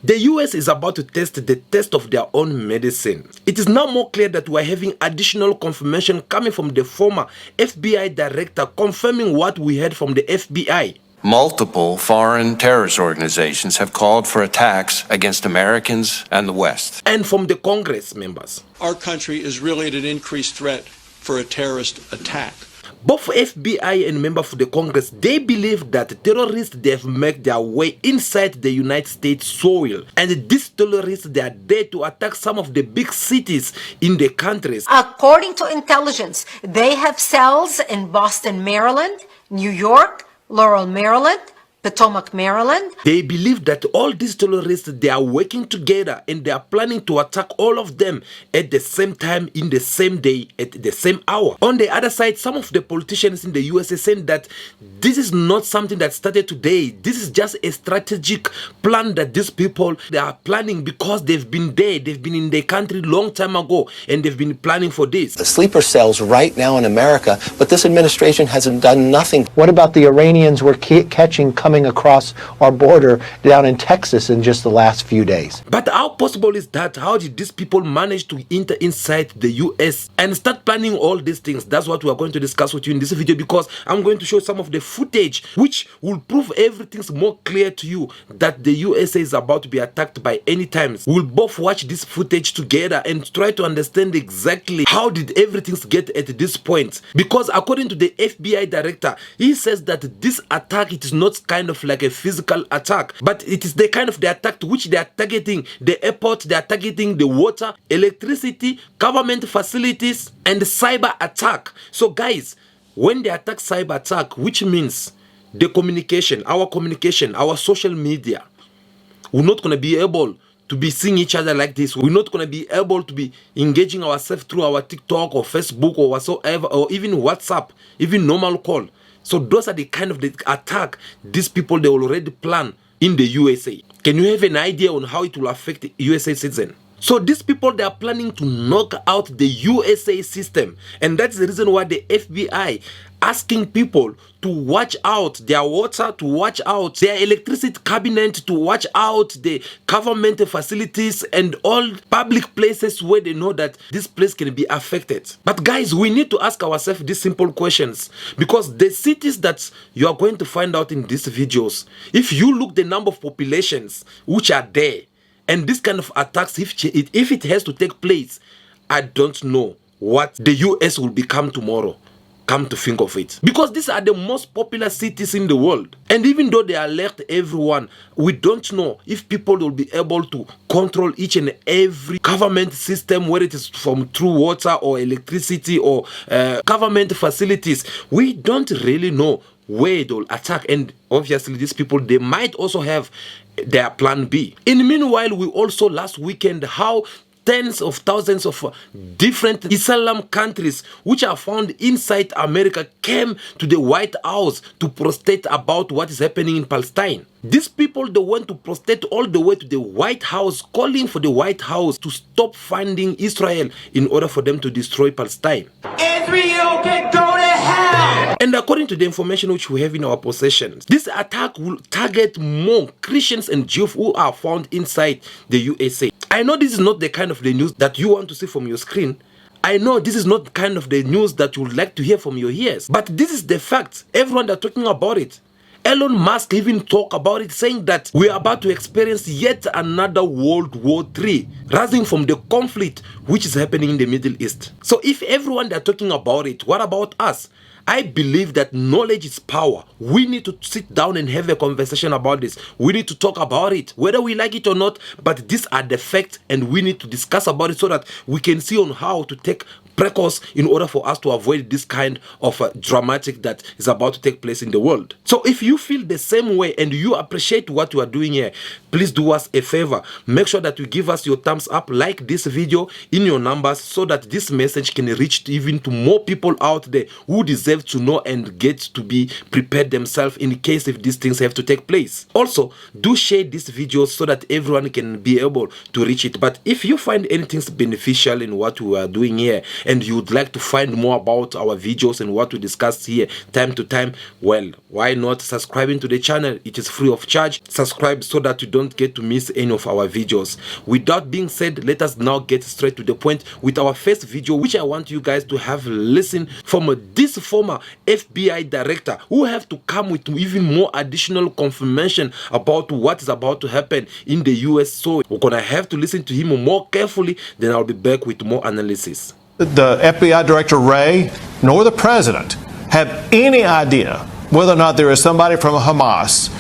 The US is about to test the test of their own medicine. It is now more clear that we are having additional confirmation coming from the former FBI director confirming what we heard from the FBI. Multiple foreign terrorist organizations have called for attacks against Americans and the West. And from the Congress members. Our country is really at an increased threat for a terrorist attack. Both FBI and members of the Congress, they believe that terrorists, they have made their way inside the United States soil. And these terrorists, they are there to attack some of the big cities in the countries. According to intelligence, they have cells in Boston, Maryland, New York, Laurel, Maryland, Potomac, Maryland. They believe that all these terrorists, they are working together and they are planning to attack all of them at the same time, in the same day, at the same hour. On the other side, some of the politicians in the US are saying that this is not something that started today. This is just a strategic plan that these people, they are planning because they've been there. They've been in the country long time ago and they've been planning for this. The sleeper cells right now in America, but this administration hasn't done nothing. What about the Iranians we're catching coming across our border down in Texas in just the last few days? But how possible is that? How did these people manage to enter inside the US and start planning all these things? That's what we are going to discuss with you in this video, because I'm going to show some of the footage which will prove everything's more clear to you that the USA is about to be attacked by any time. We'll both watch this footage together and try to understand exactly how did everything get at this point, because according to the FBI director, he says that this attack, it is not kind of like a physical attack, but it is the kind of the attack to which they are targeting the airport, they are targeting the water, electricity, government facilities, and cyber attack. So guys, when they attack cyber attack, which means the communication, our social media, we're not going to be able to be seeing each other like this. We're not going to be able to be engaging ourselves through our TikTok or Facebook or whatsoever, or even WhatsApp, even normal call. So those are the kind of the attack these people, they already plan in the USA. Can you have an idea on how it will affect the USA citizen? So these people, they are planning to knock out the USA system. And that's the reason why the FBI asking people to watch out their water, to watch out their electricity cabinet, to watch out the government facilities and all public places where they know that this place can be affected. But guys, we need to ask ourselves these simple questions, because the cities that you are going to find out in these videos, if you look the number of populations which are there, and this kind of attacks, if it has to take place, I don't know what the US will become tomorrow. Come to think of it, because these are the most popular cities in the world, and even though they alert everyone, we don't know if people will be able to control each and every government system, whether it is from through water or electricity or government facilities. We don't really know where they'll attack, and obviously these people, they might also have their plan B. In the meanwhile, we also last weekend how tens of thousands of different Islam countries which are found inside America came to the White House to protest about what is happening in Palestine. These people, they went to protest all the way to the White House, calling for the White House to stop funding Israel in order for them to destroy Palestine. Israel can go to hell! And according to the information which we have in our possession, this attack will target more Christians and Jews who are found inside the USA. I know this is not the kind of the news that you want to see from your screen. I know this is not kind of the news that you would like to hear from your ears. But this is the fact. Everyone is talking about it. Elon Musk even talked about it, saying that we are about to experience yet another World War III, rising from the conflict which is happening in the Middle East. So if everyone is talking about it, what about us? I believe that knowledge is power. We need to sit down and have a conversation about this. We need to talk about it, whether we like it or not, but these are the facts and we need to discuss about it so that we can see on how to take precautions in order for us to avoid this kind of dramatic that is about to take place in the world. So if you feel the same way and you appreciate what you are doing here, please do us a favor. Make sure that you give us your thumbs up, like this video in your numbers, so that this message can reach even to more people out there who deserve to know and get to be prepared themselves in case if these things have to take place. Also, do share this video so that everyone can be able to reach it. But if you find anything beneficial in what we are doing here, and you would like to find more about our videos and what we discuss here time to time, well, why not subscribing to the channel? It is free of charge. Subscribe so that you don't get to miss any of our videos. Without being said, let us now get straight to the point with our first video, which I want you guys to have listened from this former FBI director who have to come with even more additional confirmation about what is about to happen in the US. So we're gonna have to listen to him more carefully, then I'll be back with more analysis. The FBI Director Wray nor the President have any idea whether or not there is somebody from Hamas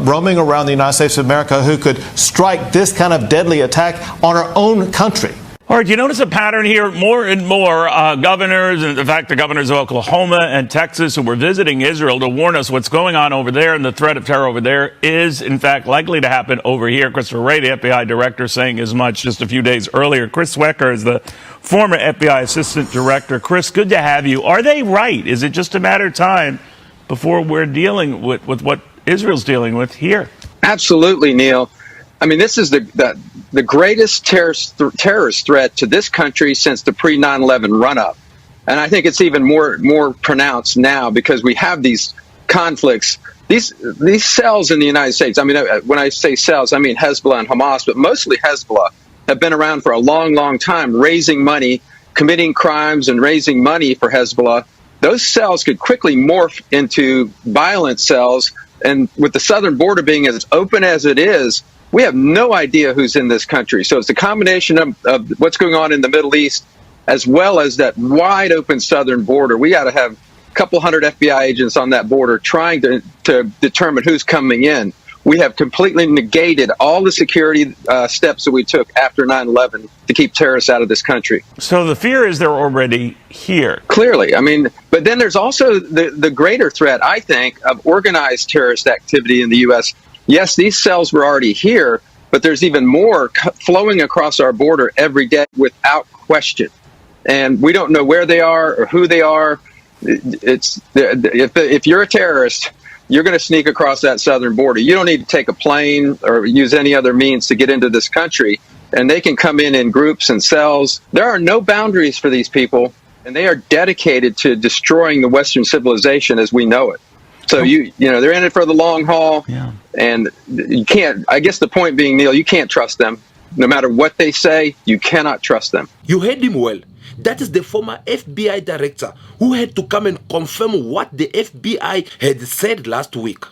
roaming around the United States of America who could strike this kind of deadly attack on our own country. All right, you notice a pattern here. More and more governors, and in fact, the governors of Oklahoma and Texas who were visiting Israel to warn us what's going on over there and the threat of terror over there is, in fact, likely to happen over here. Christopher Wray, the FBI director, saying as much just a few days earlier. Chris Swecker is the former FBI assistant director. Chris, good to have you. Are they right? Is it just a matter of time before we're dealing with what Israel's dealing with here? Absolutely, Neil. I mean, this is the greatest terrorist threat to this country since the pre-9/11 run-up. And I think it's even more pronounced now because we have these conflicts, these cells in the United States. I mean, when I say cells, I mean Hezbollah and Hamas, but mostly Hezbollah have been around for a long, long time, raising money, committing crimes and raising money for Hezbollah. Those cells could quickly morph into violent cells. And with the southern border being as open as it is, we have no idea who's in this country. So it's a combination of what's going on in the Middle East, as well as that wide open southern border. We got to have a couple hundred FBI agents on that border trying to determine who's coming in. We have completely negated all the security steps that we took after 9/11 to keep terrorists out of this country. So the fear is they're already here. Clearly. I mean, but then there's also the greater threat, I think, of organized terrorist activity in the U.S. Yes, these cells were already here, but there's even more flowing across our border every day without question. And we don't know where they are or who they are. If you're a terrorist, you're going to sneak across that southern border. You don't need to take a plane or use any other means to get into this country. And they can come in groups and cells. There are no boundaries for these people, and they are dedicated to destroying the Western civilization as we know it. So you know they're in it for the long haul, and you can't. I guess the point being, Neil, you can't trust them. No matter what they say, you cannot trust them. You heard him well. That is the former FBI director who had to come and confirm what the FBI had said last week.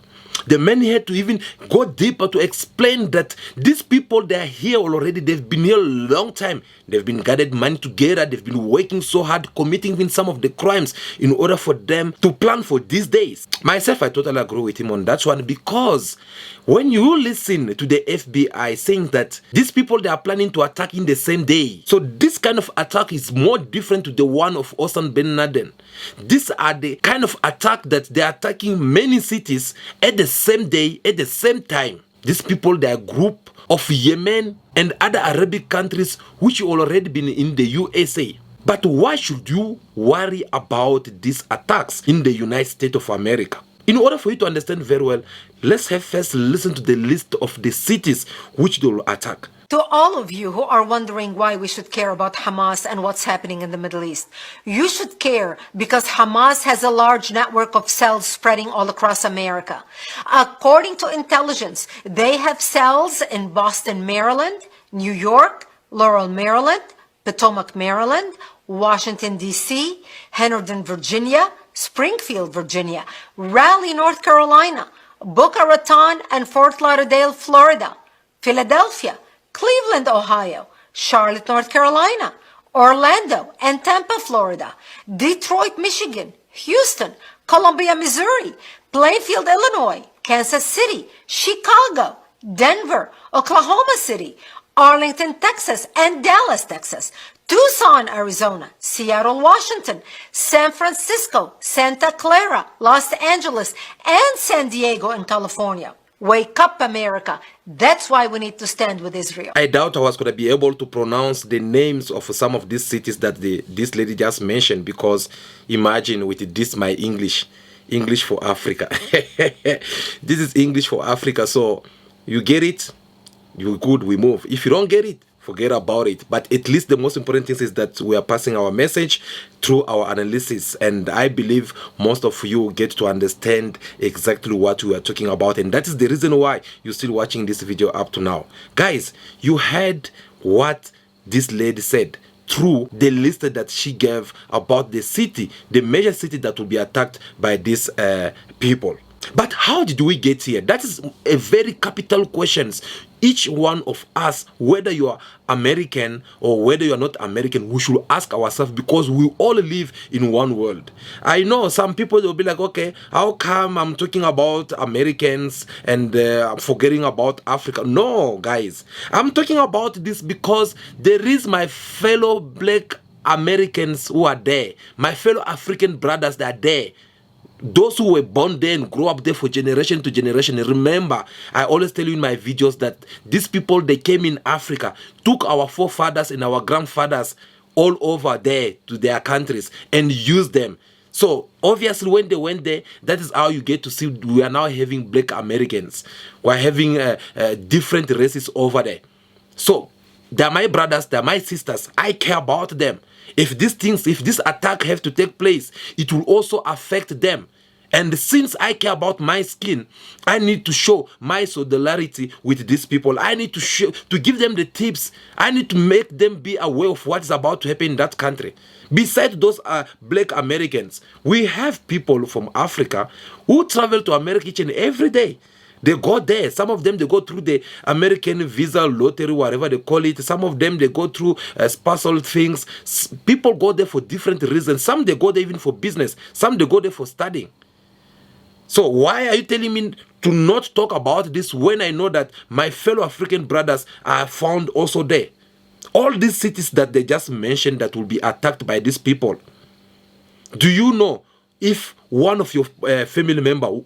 The man had to even go deeper to explain that these people, they are here already. They've been here a long time. They've been gathered money together. They've been working so hard, committing even some of the crimes in order for them to plan for these days. Myself, I totally agree with him on that one, because when you listen to the FBI saying that these people, they are planning to attack in the same day. So this kind of attack is more different to the one of Osama bin Laden. These are the kind of attack that they are attacking many cities at the same day, at the same time. These people, they are a group of Yemen and other Arabic countries which already been in the USA. But why should you worry about these attacks in the United States of America? In order for you to understand very well, let's have first listen to the list of the cities which they will attack. To all of you who are wondering why we should care about Hamas and what's happening in the Middle East, you should care because Hamas has a large network of cells spreading all across America. According to intelligence, they have cells in Boston, Maryland, New York, Laurel, Maryland, Potomac, Maryland, Washington, D.C., Henderson, Virginia, Springfield, Virginia, Raleigh, North Carolina, Boca Raton and Fort Lauderdale, Florida, Philadelphia, Cleveland, Ohio, Charlotte, North Carolina, Orlando and Tampa, Florida, Detroit, Michigan, Houston, Columbia, Missouri, Plainfield, Illinois, Kansas City, Chicago, Denver, Oklahoma City, Arlington, Texas, and Dallas, Texas, Tucson, Arizona, Seattle, Washington, San Francisco, Santa Clara, Los Angeles, and San Diego in California. Wake up, America. That's why we need to stand with Israel. I doubt I was going to be able to pronounce the names of some of these cities that this lady just mentioned, because imagine with this my English for Africa. This is English for Africa. So you get it, you good, we move. If you don't get it, forget about it. But at least the most important thing is that we are passing our message through our analysis, and I believe most of you get to understand exactly what we are talking about, and that is the reason why you're still watching this video up to now. Guys, you heard what this lady said through the list that she gave about the city, the major city that will be attacked by these people. But how did we get here? That is a very capital question. Each one of us, whether you are American or whether you are not American, we should ask ourselves, because we all live in one world. I know some people will be like, okay, how come I'm talking about Americans and I'm forgetting about Africa? No, guys, I'm talking about this because there is my fellow black Americans who are there, my fellow African brothers that are there. Those who were born there and grew up there for generation to generation. Remember, I always tell you in my videos that these people, they came in Africa, took our forefathers and our grandfathers all over there to their countries and used them. So obviously when they went there, that is how you get to see we are now having black Americans. We're having different races over there. So they're my brothers, they're my sisters. I care about them. If this attack have to take place, it will also affect them. And since I care about my skin, I need to show my solidarity with these people. I need to give them the tips. I need to make them be aware of what is about to happen in that country. Besides those black Americans, we have people from Africa who travel to America each and every day. They go there. Some of them, they go through the American visa lottery, whatever they call it. Some of them, they go through special things. People go there for different reasons. Some, they go there even for business. Some, they go there for studying. So why are you telling me to not talk about this when I know that my fellow African brothers are found also there? All these cities that they just mentioned that will be attacked by these people. Do you know if one of your family members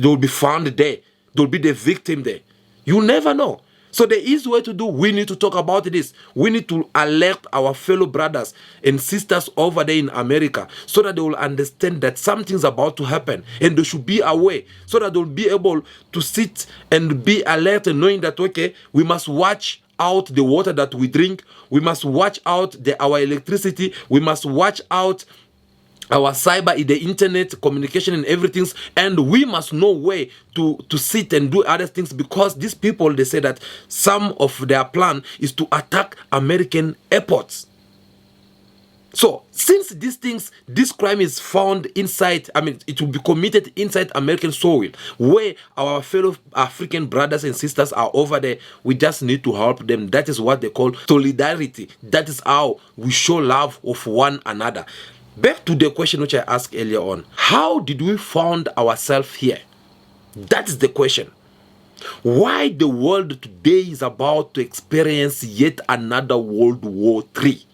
will be found there, they'll be the victim there? You never know. So the easy way to do, we need to talk about this. We need to alert our fellow brothers and sisters over there in America so that they will understand that something's about to happen and they should be aware so that they'll be able to sit and be alert and knowing that, okay, we must watch out the water that we drink. We must watch out our electricity. We must watch out our cyber, the internet, communication and everything, and we must know where to sit and do other things, because these people, they say that some of their plan is to attack American airports. So since these things, this crime is found inside, it will be committed inside American soil, where our fellow African brothers and sisters are over there, we just need to help them. That is what they call solidarity. That is how we show love of one another. Back to the question which I asked earlier on. How did we find ourselves here? That is the question. Why the world today is about to experience yet another World War III?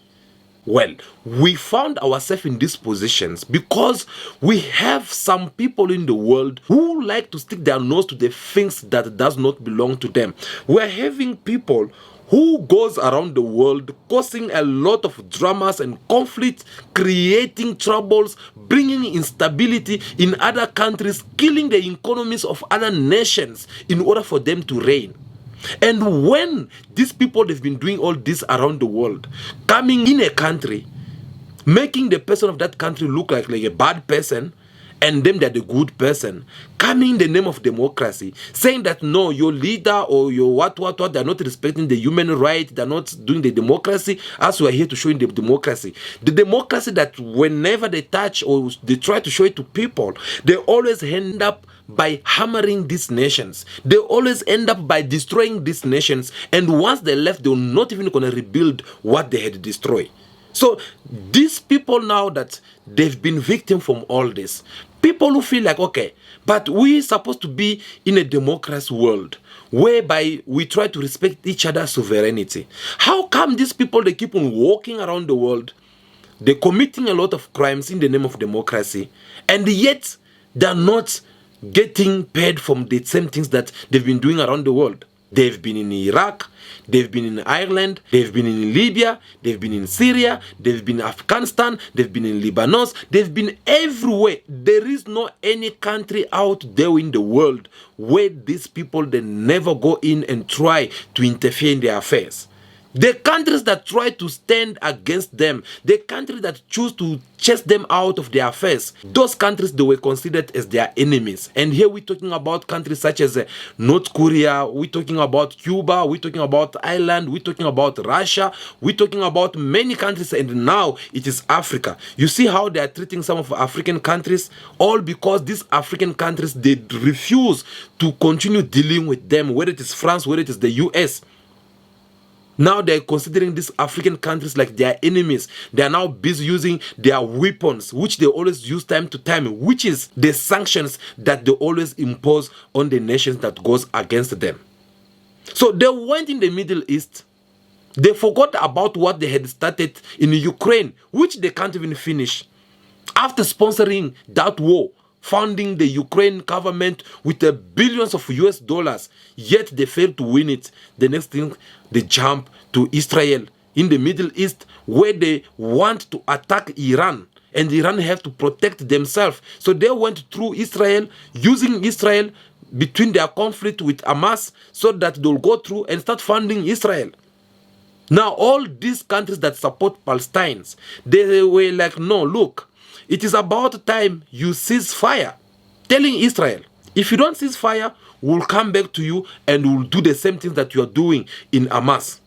Well, we found ourselves in these positions because we have some people in the world who like to stick their nose to the things that does not belong to them. We're having people who goes around the world causing a lot of dramas and conflict, creating troubles, bringing instability in other countries, killing the economies of other nations in order for them to reign. And when these people, they've been doing all this around the world, coming in a country, making the person of that country look like a bad person, and them they're the good person, coming in the name of democracy, saying that no, your leader or your what, they're not respecting the human right, they're not doing the democracy, as we're here to show in the democracy. The democracy that whenever they touch or they try to show it to people, they always end up by hammering these nations. They always end up by destroying these nations, and once they left, they're not even going to rebuild what they had destroyed. So these people now that they've been victim from all this, people who feel like, okay, but we're supposed to be in a democracy world whereby we try to respect each other's sovereignty. How come these people, they keep on walking around the world, they're committing a lot of crimes in the name of democracy, and yet they're not getting paid from the same things that they've been doing around the world? They've been in Iraq, they've been in Ireland, they've been in Libya, they've been in Syria, they've been in Afghanistan, they've been in Lebanon, they've been everywhere. There is no any country out there in the world where these people, they never go in and try to interfere in their affairs. The countries that try to stand against them, the countries that choose to chase them out of their affairs, those countries, they were considered as their enemies. And here we're talking about countries such as North Korea, we're talking about Cuba, we're talking about Ireland, we're talking about Russia, we're talking about many countries, and now it is Africa. You see how they are treating some of African countries, all because these African countries, they refuse to continue dealing with them, whether it is France, whether it is the US. Now they're considering these African countries like their enemies. They are now busy using their weapons, which they always use time to time, which is the sanctions that they always impose on the nations that goes against them. So they went in the Middle East. They forgot about what they had started in Ukraine, which they can't even finish. After sponsoring that war, funding the Ukraine government with the billions of US dollars, yet they failed to win it. The next thing, they jump to Israel in the Middle East, where they want to attack Iran, and Iran have to protect themselves. So they went through Israel, using Israel between their conflict with Hamas, so that they'll go through and start funding Israel. Now all these countries that support Palestinians, they were like, no, look, it is about time you cease fire. Telling Israel, if you don't cease fire, we'll come back to you and we'll do the same things that you are doing in Hamas.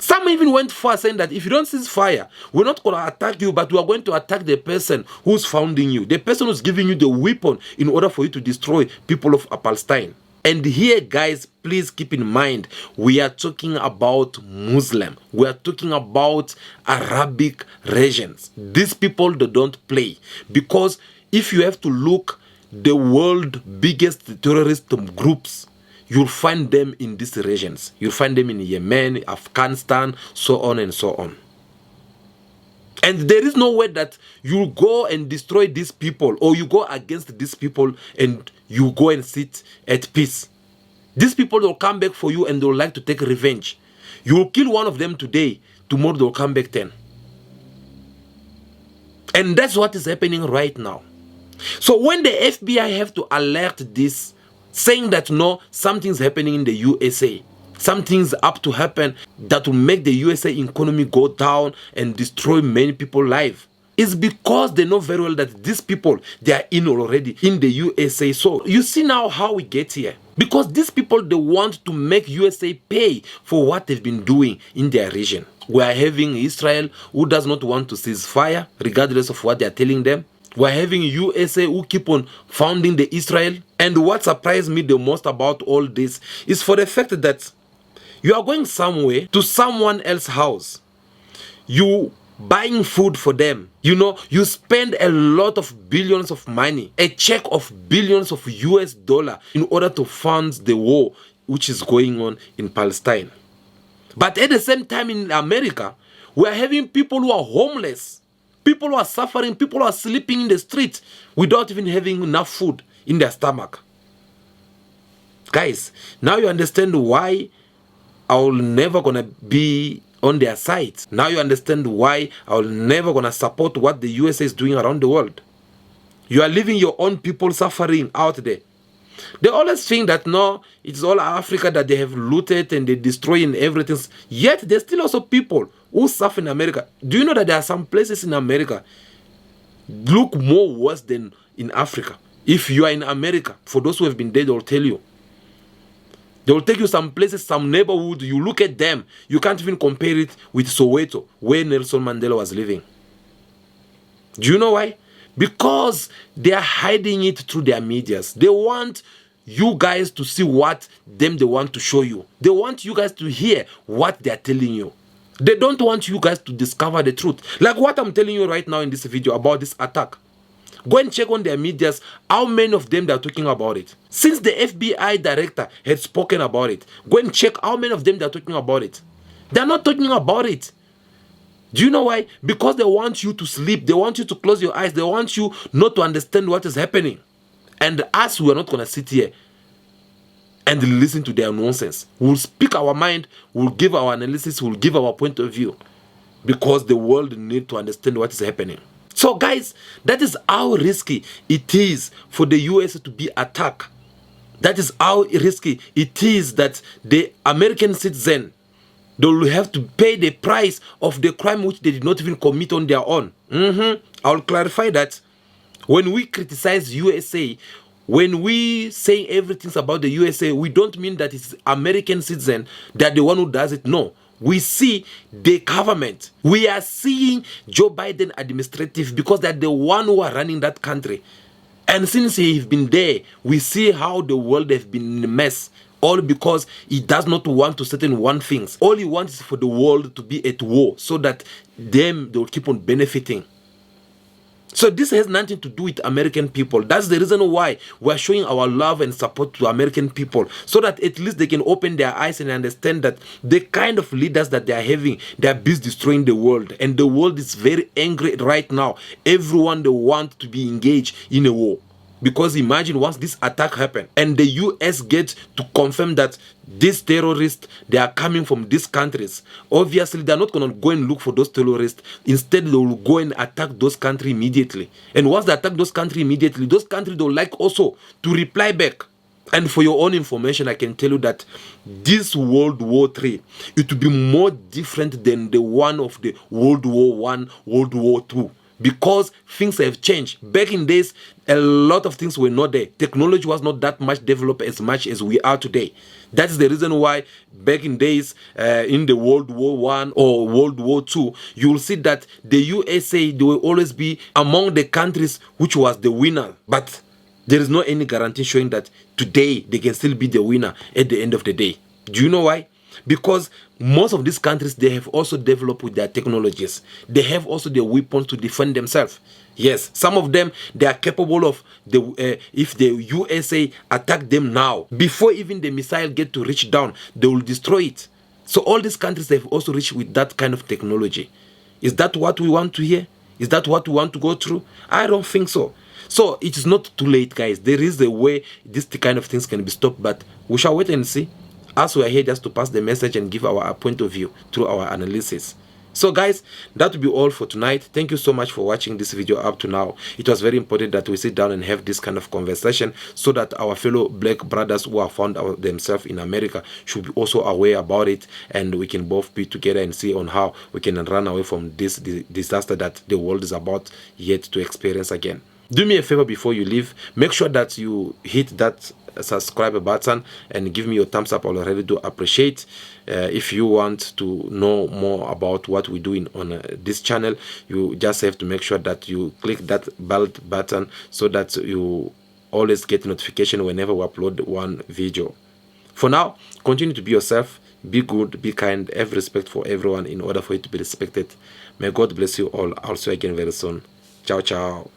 Some even went far saying that if you don't cease fire, we're not going to attack you, but we are going to attack the person who's founding you, the person who's giving you the weapon in order for you to destroy people of Palestine. And here, guys, please keep in mind, we are talking about Muslim. We are talking about Arabic regions. These people, they don't play. Because if you have to look, the world's biggest terrorist groups, you'll find them in these regions. You'll find them in Yemen, Afghanistan, so on and so on. And there is no way that you go and destroy these people, or you go against these people and you go and sit at peace. These people will come back for you and they'll like to take revenge. You will kill one of them today, tomorrow they'll come back 10. And that's what is happening right now. So when the FBI have to alert this, saying that no, something's happening in the USA, something's up to happen that will make the USA economy go down and destroy many people's lives, it's because they know very well that these people, they are in already in the USA. So you see now how we get here. Because these people, they want to make USA pay for what they've been doing in their region. We are having Israel who does not want to cease fire, regardless of what they are telling them. We are having USA who keep on founding the Israel. And what surprised me the most about all this is for the fact that you are going somewhere to someone else's house. You buying food for them. You know, you spend a lot of billions of money, a check of billions of US dollars in order to fund the war which is going on in Palestine. But at the same time in America, we are having people who are homeless, people who are suffering, people who are sleeping in the street without even having enough food in their stomach. Guys, now you understand why I'll never gonna be on their side. Now you understand why I'll never gonna support what the USA is doing around the world. You are leaving your own people suffering out there. They always think that no, it's all Africa that they have looted and they destroying everything. Yet there's still also people who suffer in America. Do you know that there are some places in America look more worse than in Africa? If you are in America, for those who have been there, they'll tell you. They will take you some places, some neighborhood, you look at them, you can't even compare it with Soweto, where Nelson Mandela was living. Do you know why? Because they are hiding it through their medias. They want you guys to see what they want to show you. They want you guys to hear what they are telling you. They don't want you guys to discover the truth. Like what I'm telling you right now in this video about this attack. Go and check on their medias how many of them they are talking about it. Since the FBI director had spoken about it, go and check how many of them they are talking about it. They are not talking about it. Do you know why? Because they want you to sleep. They want you to close your eyes. They want you not to understand what is happening. And us, we are not going to sit here and listen to their nonsense. We'll speak our mind. We'll give our analysis. We'll give our point of view. Because the world needs to understand what is happening. So guys, that is how risky it is for the US to be attacked. That is how risky it is that the American citizen They will have to pay the price of the crime which they did not even commit on their own. I'll clarify that. When we criticize USA, when we say everything about the USA, we don't mean that it's American citizen that the one who does it. No. We see the government. We are seeing Joe Biden administrative because they're the one who are running that country. And since he's been there, we see how the world has been in a mess. All because he does not want to certain one things. All he wants is for the world to be at war so that they will keep on benefiting. So this has nothing to do with American people. That's the reason why we're showing our love and support to American people, so that at least they can open their eyes and understand that the kind of leaders that they are having, they are busy destroying the world. And the world is very angry right now. Everyone, they want to be engaged in a war. Because imagine once this attack happened and the US gets to confirm that these terrorists, they are coming from these countries. Obviously, they're not going to go and look for those terrorists. Instead, they will go and attack those countries immediately. And once they attack those countries immediately, those countries, they will like also to reply back. And for your own information, I can tell you that this World War III, it will be more different than the one of the World War I, World War II. Because things have changed. Back in days, a lot of things were not there. Technology was not that much developed as much as we are today. That is the reason why back in days, in the World War I or World War II, you will see that the USA, they will always be among the countries which was the winner. But there is no any guarantee showing that today they can still be the winner at the end of the day. Do you know why? Because most of these countries, they have also developed with their technologies. They have also the weapons to defend themselves. Yes, some of them, they are capable of, if the USA attack them now, before even the missile get to reach down, they will destroy it. So all these countries have also reached with that kind of technology. Is that what we want to hear? Is that what we want to go through? I don't think so. So it is not too late, guys. There is a way this kind of things can be stopped, but we shall wait and see. As we are here just to pass the message and give our point of view through our analysis. So guys, that will be all for tonight. Thank you so much for watching this video up to now. It was very important that we sit down and have this kind of conversation so that our fellow black brothers who have found themselves in America should be also aware about it, and we can both be together and see on how we can run away from this disaster that the world is about yet to experience again. Do me a favor before you leave. Make sure that you hit that subscribe button and give me your thumbs up. I already do appreciate. If you want to know more about what we're doing on this channel, you just have to make sure that you click that bell button so that you always get notification whenever we upload one video. For now, continue to be yourself, be good, be kind, have respect for everyone in order for you to be respected. May God bless you all. I'll see you again very soon. Ciao, ciao.